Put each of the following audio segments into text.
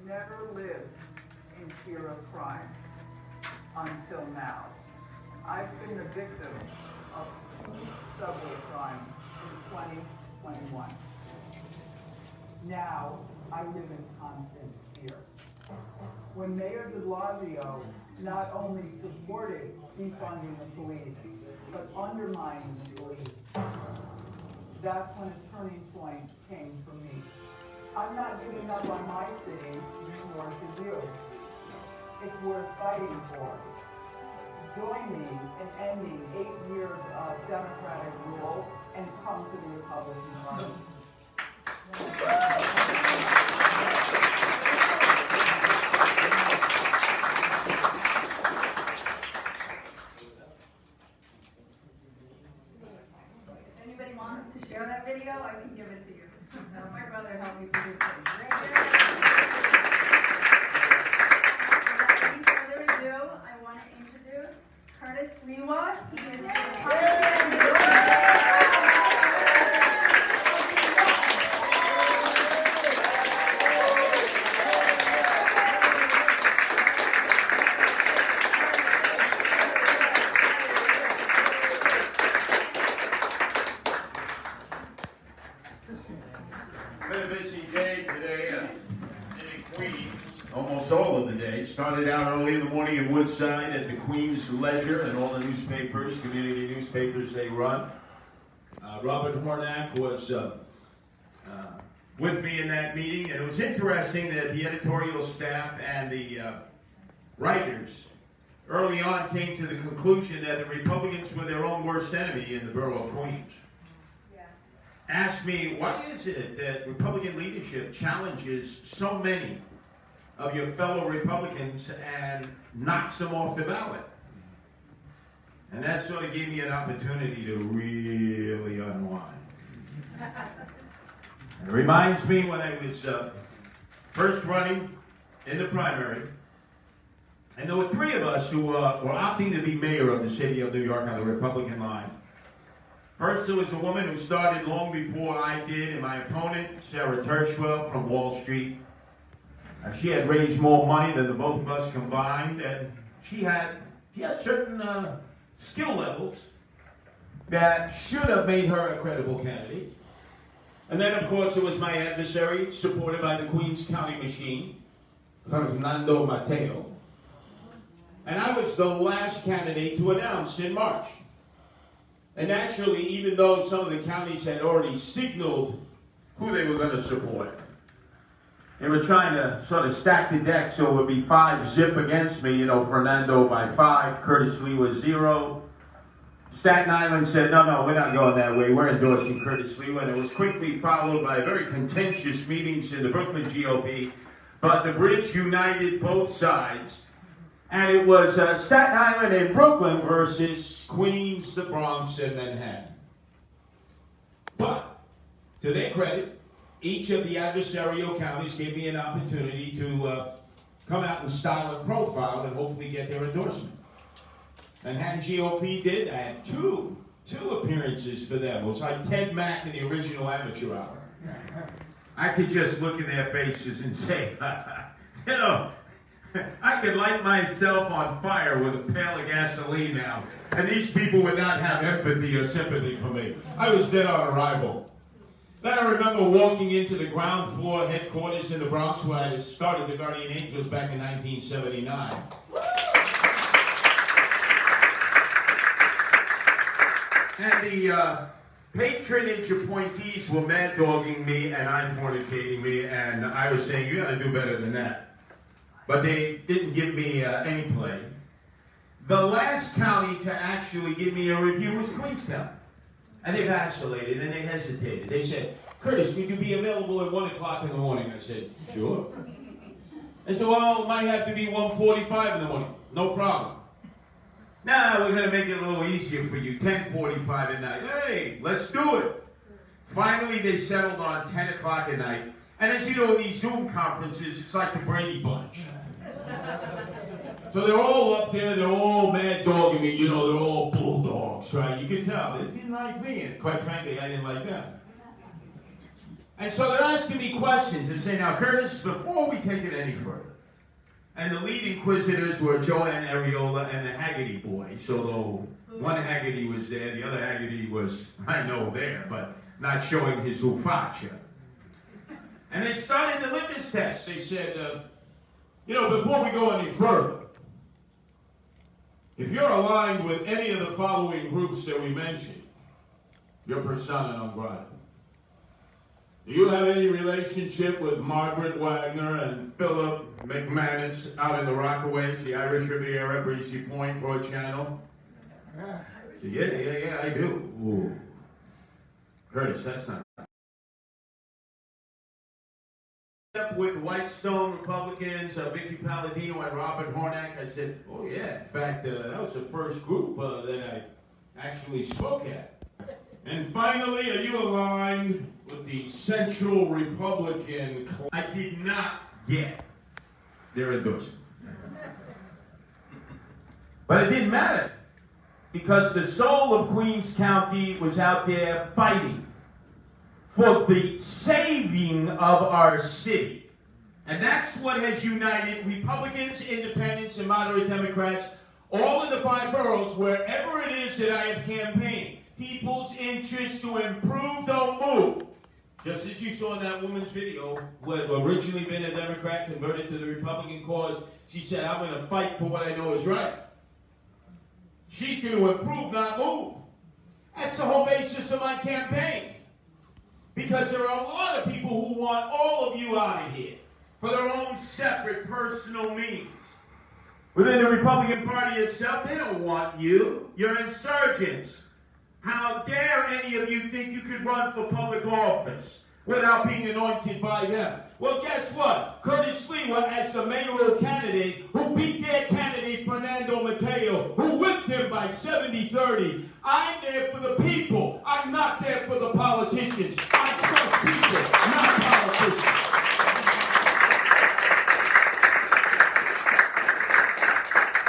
never lived in fear of crime until now. I've been the victim of 2 subway crimes in 2021. Now, I live in constant fear. When Mayor de Blasio not only supported defunding the police, but undermining the police, that's when a turning point came for me. I'm not giving up on my city, nor should you. It's worth fighting for. Join me in ending 8 years of Democratic rule and come to the Republican Party. If anybody wants to share that video, I can give it to you. My brother helped me produce it. Without any further ado, I want to introduce Curtis Sliwa. He is the Been a busy day today in Queens. Almost all of the day. Started out early in the morning in Woodside at the Queens Ledger and all the newspapers, community newspapers they run. Robert Hornak was with me in that meeting, and it was interesting that the editorial staff and the writers early on came to the conclusion that the Republicans were their own worst enemy in the borough of Queens. Asked me, why is it that Republican leadership challenges so many of your fellow Republicans and knocks them off the ballot? And that sort of gave me an opportunity to really unwind. It reminds me when I was first running in the primary, and there were 3 of us who were opting to be mayor of the city of New York on the Republican line. First, there was a woman who started long before I did, and my opponent, Sarah Tershwell from Wall Street. She had raised more money than the both of us combined, and she had certain skill levels that should have made her a credible candidate. And then, of course, it was my adversary, supported by the Queens County machine, Fernando Mateo. And I was the last candidate to announce in March. And naturally, even though some of the counties had already signaled who they were going to support, they were trying to sort of stack the deck so it would be 5-zip against me, Fernando by 5, Curtis Sliwa 0. Staten Island said, no, we're not going that way. We're endorsing Curtis Sliwa. And it was quickly followed by very contentious meetings in the Brooklyn GOP. But the bridge united both sides. And it was Staten Island and Brooklyn versus Queens, the Bronx, and Manhattan. But, to their credit, each of the adversarial counties gave me an opportunity to come out and style and profile and hopefully get their endorsement. Manhattan GOP did. I had two appearances for them. It was like Ted Mack in the original Amateur Hour. I could just look in their faces and say, I could light myself on fire with a pail of gasoline now, and these people would not have empathy or sympathy for me. I was dead on arrival. Then I remember walking into the ground floor headquarters in the Bronx where I started the Guardian Angels back in 1979. And the patronage appointees were mad-dogging me and eye-fornicating me, and I was saying, you gotta do better than that. But they didn't give me any play. The last county to actually give me a review was Queens County. And they vacillated and they hesitated. They said, Curtis, would you be available at 1 o'clock in the morning? I said, sure. They said, well, it might have to be 1:45 in the morning. No problem. Nah, we're going to make it a little easier for you, 10:45 at night. Hey, let's do it. Finally, they settled on 10 o'clock at night. And as you know, in these Zoom conferences, it's like the Brady Bunch. So they're all up there, they're all mad-dogging me, they're all bulldogs, right? You can tell. They didn't like me, and quite frankly, I didn't like them. And so they're asking me questions and saying, now, Curtis, before we take it any further, and the lead inquisitors were Joanne Areola and the Haggerty boys, although one Haggerty was there, the other Haggerty was, I know, there, but not showing his ufacha. And they started the litmus test. They said, before we go any further, if you're aligned with any of the following groups that we mentioned, you're persona non grata. Do you have any relationship with Margaret Wagner and Philip McManus out in the Rockaways, the Irish Riviera, Breezy Point, Broad Channel? Yeah, I do. Ooh. Curtis, that's not. With Whitestone Republicans, Vicky Palladino and Robert Hornak, I said, oh yeah, in fact, that was the first group that I actually spoke at. And finally, are you aligned with the Central Republican? I did not get their endorsement. But it didn't matter, because the soul of Queens County was out there fighting for the saving of our city. And that's what has united Republicans, Independents, and moderate Democrats, all in the 5 boroughs, wherever it is that I have campaigned. People's interest to improve, don't move. Just as you saw in that woman's video, who had originally been a Democrat, converted to the Republican cause, she said, I'm going to fight for what I know is right. She's going to improve, not move. That's the whole basis of my campaign. Because there are a lot of people who want all of you out of here for their own separate personal means. Within the Republican Party itself, they don't want you. You're insurgents. How dare any of you think you could run for public office without being anointed by them? Well, guess what? Curtis Sliwa, as the mayoral candidate, who beat their candidate, Fernando Mateo, who whipped him by 70-30. I'm there for the people. I'm not there for the politicians. I trust people, not politicians.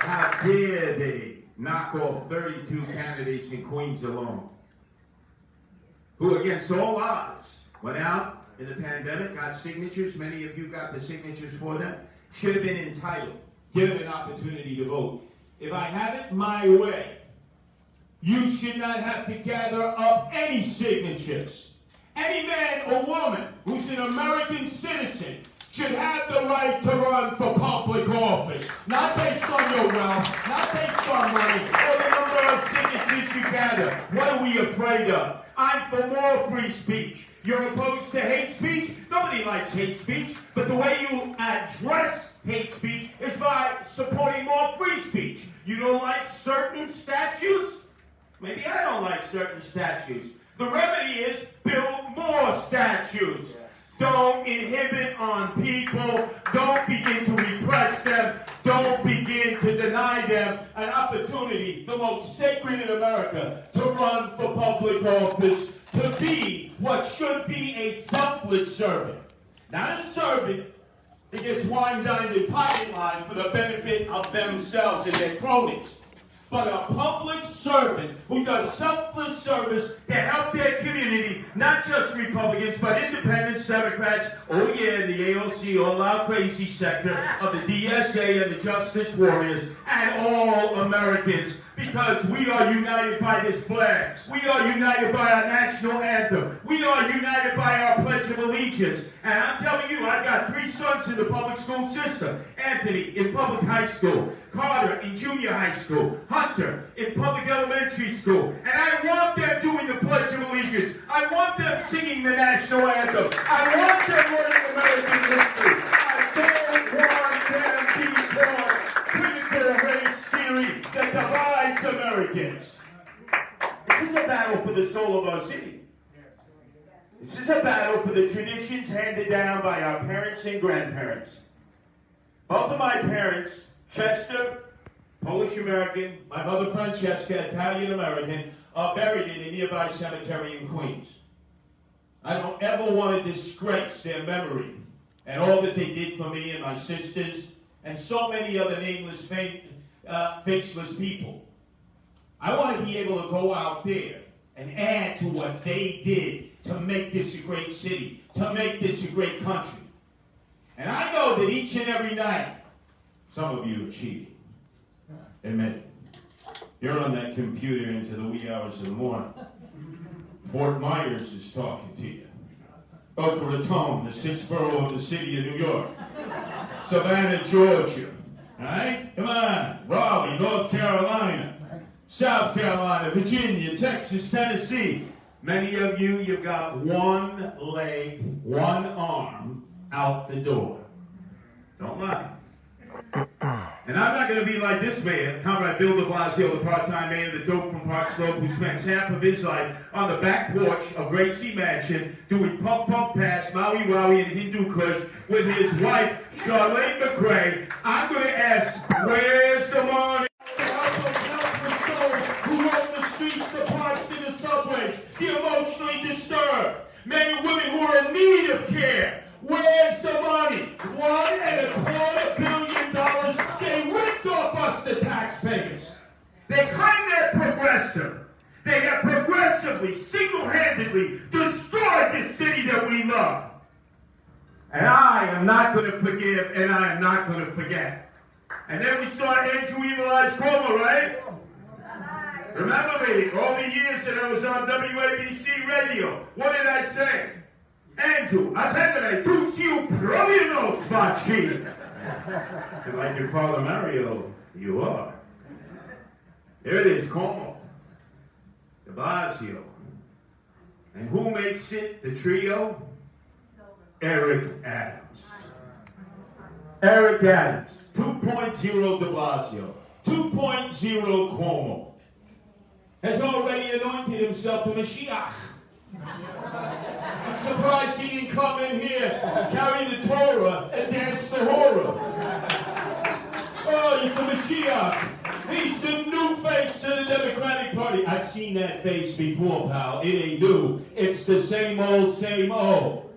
How dare they knock off 32 candidates in Queens alone, who against all odds went out in the pandemic, got signatures. Many of you got the signatures for them. Should have been entitled, given an opportunity to vote. If I have it my way, you should not have to gather up any signatures. Any man or woman who's an American citizen should have the right to run for public office. Not based on your wealth, not based on money, or the number of signatures you gather. What are we afraid of? I'm for more free speech. You're opposed to hate speech? Nobody likes hate speech, but the way you address hate speech is by supporting more free speech. You don't like certain statutes? Maybe I don't like certain statutes. The remedy is build more statutes. Don't inhibit on people. Don't begin to repress them. Don't begin to deny them an opportunity, the most sacred in America, to run for public office, to be what should be a selfless servant. Not a servant that gets wine, dined, and pocket lined for the benefit of themselves and their cronies, but a public servant who does selfless service to help their community, not just Republicans, but Independents, Democrats, oh yeah, the AOC, all our crazy sector of the DSA and the Justice Warriors, and all Americans, because we are united by this flag. We are united by our national anthem. We are united by our Pledge of Allegiance. And I'm telling you, I've got 3 sons in the public school system. Anthony in public high school, Carter in junior high school, Hunter in public elementary school. And I want them doing the Pledge of Allegiance. I want them singing the national anthem. I want them learning American history. I don't want them being taught critical race theory that divides Americans. This is a battle for the soul of our city. This is a battle for the traditions handed down by our parents and grandparents. Both of my parents, Chester, Polish-American, my mother Francesca, Italian-American, are buried in a nearby cemetery in Queens. I don't ever want to disgrace their memory and all that they did for me and my sisters and so many other nameless, faceless people. I want to be able to go out there and add to what they did to make this a great city, to make this a great country. And I know that each and every night, some of you are cheating. Admit it. You're on that computer into the wee hours of the morning. Fort Myers is talking to you. Boca Raton, the sixth borough of the city of New York. Savannah, Georgia. All right? Come on. Raleigh, North Carolina. South Carolina, Virginia, Texas, Tennessee. Many of you, you've got one leg, one arm out the door. Don't lie. And I'm not going to be like this man, Comrade Bill de Blasio, the part-time mayor, the dope from Park Slope, who spends half of his life on the back porch of Gracie Mansion doing pump pass, Maui Wowie, and Hindu Kush with his wife, Charlene McRae. I'm going to ask, where's the money? Who roam the streets, the parks, and the subways, the emotionally disturbed, men and women who are in need of care. Where's the money? $1.25 billion they ripped off us, the taxpayers. They claim they're progressive. They have progressively, single-handedly destroyed this city that we love. And I am not going to forgive, and I am not going to forget. And then we saw Andrew Evil Eyes Cuomo, right? Remember me, all the years that I was on WABC radio. What did I say? Andrew, ascendere, tu siu provino sfaci. And like your father Mario, you are. Here it is, Cuomo, de Blasio. And who makes it the trio? Eric Adams. Eric Adams, 2.0 de Blasio, 2.0 Cuomo, has already anointed himself the Mashiach. I'm surprised he didn't come in here, carry the Torah, and dance the horror. Oh, he's the Mashiach. He's the new face of the Democratic Party. I've seen that face before, pal. It ain't new. It's the same old, same old.